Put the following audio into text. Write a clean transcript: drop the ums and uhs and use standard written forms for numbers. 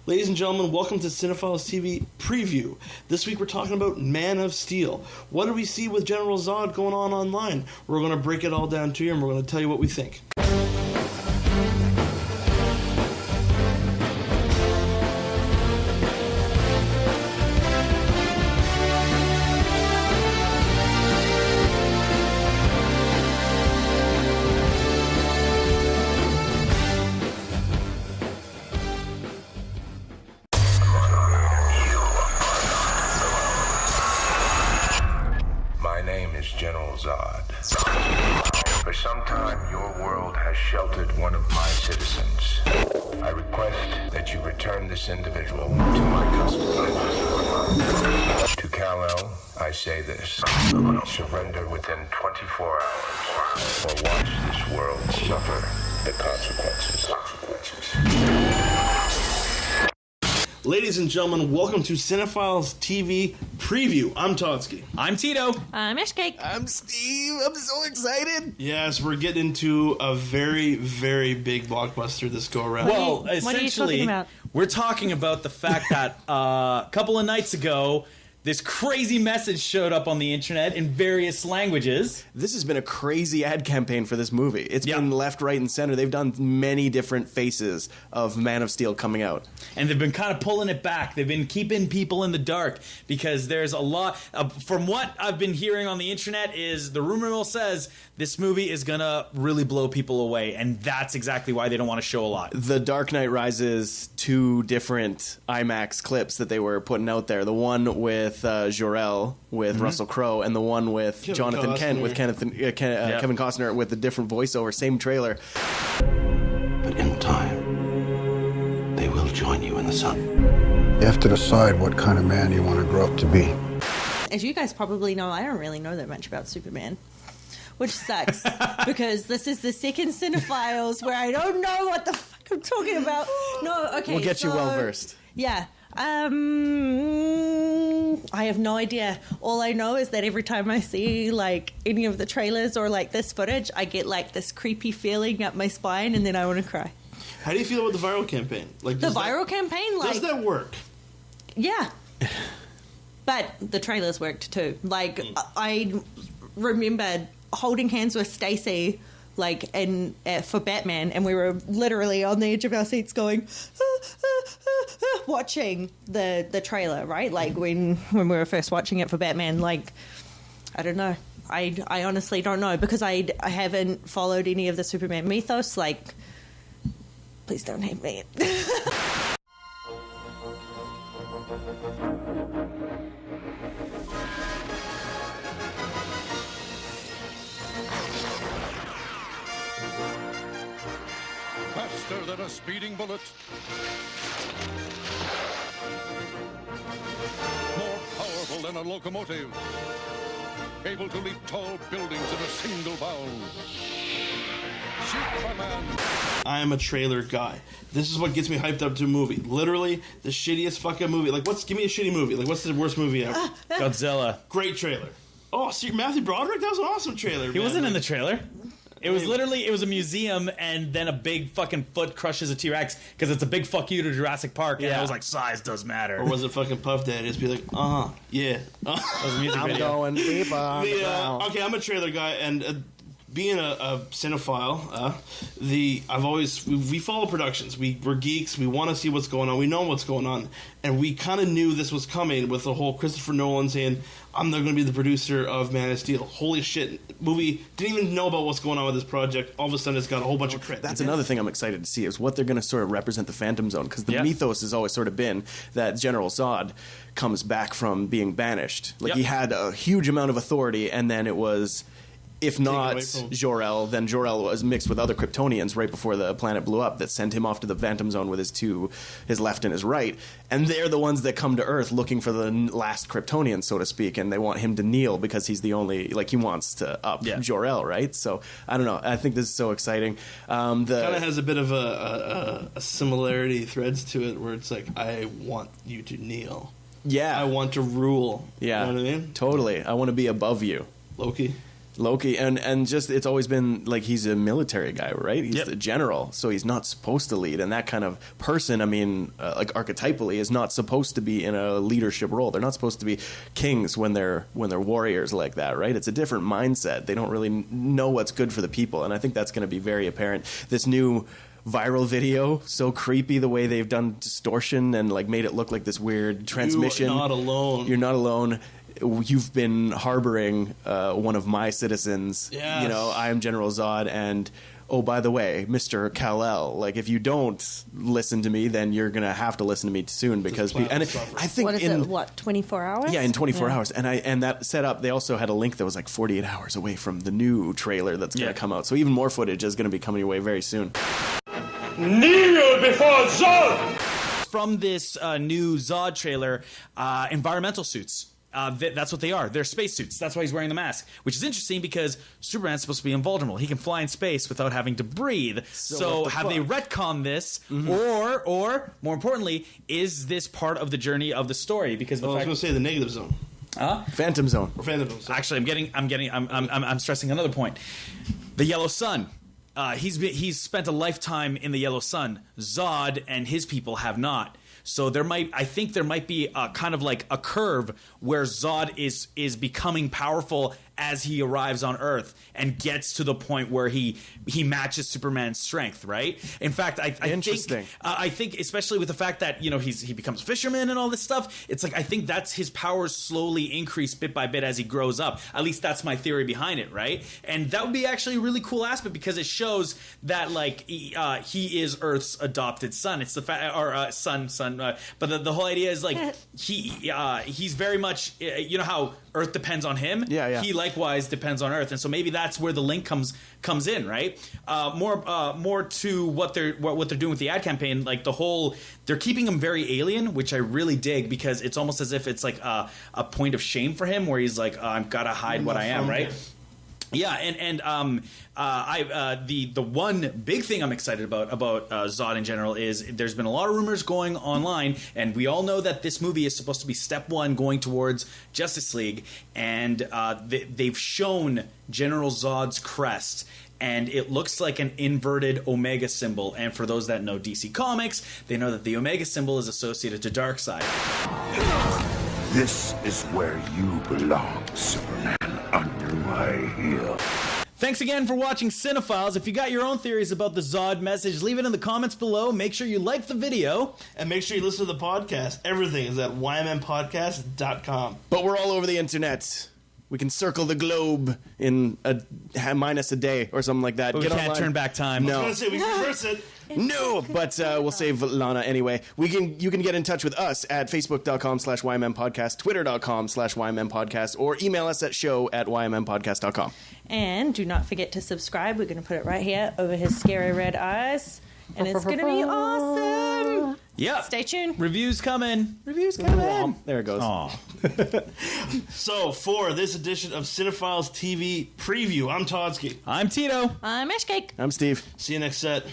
Ladies and gentlemen, welcome to Cinefiles TV Preview. This week we're talking about Man of Steel. What do we see with General Zod going on online? We're going to break it all down to you and we're going to tell you what we think. General Zod. For some time, your world has sheltered one of my citizens. I request that you return this individual to my custody. To kal-el, I say this. Surrender within 24 hours, or watch this world suffer the consequences. Ladies and gentlemen, welcome to Cinefiles TV Preview. I'm Todsky. I'm Tito. I'm Ashcake. I'm Steve. I'm so excited. Yes, we're getting into a very, very big blockbuster this go-around. Well, What are you essentially, talking about? we're talking about the fact that a couple of nights ago, this crazy message showed up on the internet in various languages. This has been a crazy ad campaign for this movie. It's been left, right, and center. They've done many different faces of Man of Steel coming out. And they've been kind of pulling it back. They've been keeping people in the dark because there's a lot. From what I've been hearing on the internet is the rumor mill says this movie is going to really blow people away. And that's exactly why they don't want to show a lot. The Dark Knight Rises, two different IMAX clips that they were putting out there. The one with jor-el with Russell Crowe, and the one with Jonathan Kent with Kevin Costner with a different voiceover, same trailer. But in time, they will join you in the sun. You have to decide what kind of man you want to grow up to be. As you guys probably know, I don't really know that much about Superman, which sucks because this is the second Cinefiles where I don't know what the fuck I'm talking about. No, okay. We'll get you well versed. Yeah. I have no idea. All I know is that every time I see like any of the trailers or like this footage, I get like this creepy feeling up my spine and then I want to cry. How do you feel about the viral campaign? Like The viral campaign? Like, does that work? Yeah. But the trailers worked too. Like, I remembered holding hands with Stacey, like, for Batman, and we were literally on the edge of our seats going, watching the trailer, right? Like, when we were first watching it for Batman, like, I don't know. I honestly don't know, because I haven't followed any of the Superman mythos. Like, please don't hate me. Faster than a speeding bullet. More powerful than a locomotive. Able to leap tall buildings in a single bound. Superman. I am a trailer guy. This is what gets me hyped up to a movie. Literally, the shittiest fucking movie. Like, give me a shitty movie. Like, what's the worst movie ever? Godzilla. Great trailer. Oh, see, Matthew Broderick? That was an awesome trailer, He man. wasn't in the trailer. It was literally, it was a museum, and then a big fucking foot crushes a T-Rex because it's a big fuck you to Jurassic Park. And I was like, size does matter. Or was it fucking Puff Daddy? Just be like, yeah. That was a music I'm video. going deep on the ground. Okay, I'm a trailer guy, and being a cinephile, we follow productions. We're geeks. We want to see what's going on. We know what's going on, and we kind of knew this was coming with the whole Christopher Nolan saying, "I'm not going to be the producer of Man of Steel." Holy shit! Movie didn't even know about what's going on with this project. All of a sudden, it's got a whole bunch of credit. That's another thing I'm excited to see is what they're going to sort of represent the Phantom Zone, because the mythos has always sort of been that General Zod comes back from being banished. Like he had a huge amount of authority, and then it was, if not jor-el, then jor-el was mixed with other Kryptonians right before the planet blew up that sent him off to the Phantom Zone with his left and his right. And they're the ones that come to Earth looking for the last Kryptonian, so to speak, and they want him to kneel because he's the only, like, he wants to up jor-el, right? So, I don't know. I think this is so exciting. Kind of has a bit of a similarity threads to it where it's like, I want you to kneel. Yeah. I want to rule. Yeah. You know what I mean? Totally. I want to be above you. Loki. Loki, and just it's always been like he's a military guy, right? He's the general, so he's not supposed to lead. And that kind of person, I mean, like archetypally, is not supposed to be in a leadership role. They're not supposed to be kings when they're warriors like that, right? It's a different mindset. They don't really know what's good for the people, and I think that's going to be very apparent. This new viral video, so creepy the way they've done distortion and like made it look like this weird transmission. You're not alone. You're not alone. You've been harboring one of my citizens. Yes. You know, I am General Zod, and oh, by the way, Mr. Kal-El. Like, if you don't listen to me, then you're gonna have to listen to me soon because I think what is it? What 24 hours? Yeah, in 24 hours. And that setup, they also had a link that was like 48 hours away from the new trailer that's gonna come out. So even more footage is gonna be coming your way very soon. Kneel before Zod! From this new Zod trailer, environmental suits. That's what they are. They're spacesuits. That's why he's wearing the mask. Which is interesting because Superman's supposed to be invulnerable. He can fly in space without having to breathe. So have they retconned this? Mm-hmm. Or more importantly, is this part of the journey of the story? Because I was going to say the negative zone. Phantom Zone. Or Phantom Zone. Actually, I'm stressing another point. The Yellow Sun. He's spent a lifetime in the Yellow Sun. Zod and his people have not. So I think there might be a kind of like a curve where Zod is becoming powerful as he arrives on Earth and gets to the point where he matches Superman's strength, right? In fact, I think especially with the fact that, you know, he becomes a fisherman and all this stuff, it's like I think that's his powers slowly increase bit by bit as he grows up. At least that's my theory behind it, right? And that would be actually a really cool aspect because it shows that like he is Earth's adopted son. It's the son. But the whole idea is like he's very much, you know how Earth depends on him. Yeah. He likewise depends on Earth, and so maybe that's where the link comes in, right? More to what they're doing with the ad campaign, like they're keeping him very alien, which I really dig because it's almost as if it's like a point of shame for him, where he's like, I've got to hide what I am, right? Yeah, the one big thing I'm excited about Zod in general is there's been a lot of rumors going online, and we all know that this movie is supposed to be step one going towards Justice League, and they've shown General Zod's crest. And it looks like an inverted Omega symbol. And for those that know DC Comics, they know that the Omega symbol is associated to Darkseid. This is where you belong, Superman, under my heel. Thanks again for watching Cinefiles. If you got your own theories about the Zod message, leave it in the comments below. Make sure you like the video. And make sure you listen to the podcast. Everything is at ymmpodcast.com. But we're all over the internet. We can circle the globe in minus a day or something like that. But we can't turn back time. No. I was going to say, we can reverse it. No, but we'll save Lana anyway. You can get in touch with us at facebook.com/YMMpodcast, twitter.com/YMMpodcast, or email us at show@YMMpodcast.com. And do not forget to subscribe. We're going to put it right here over his scary red eyes. And it's going to be awesome. Yeah. Stay tuned. Reviews coming. There it goes. So, for this edition of Cinephiles TV Preview, I'm Todsky. I'm Tito. I'm Ashcake. I'm Steve. See you next set.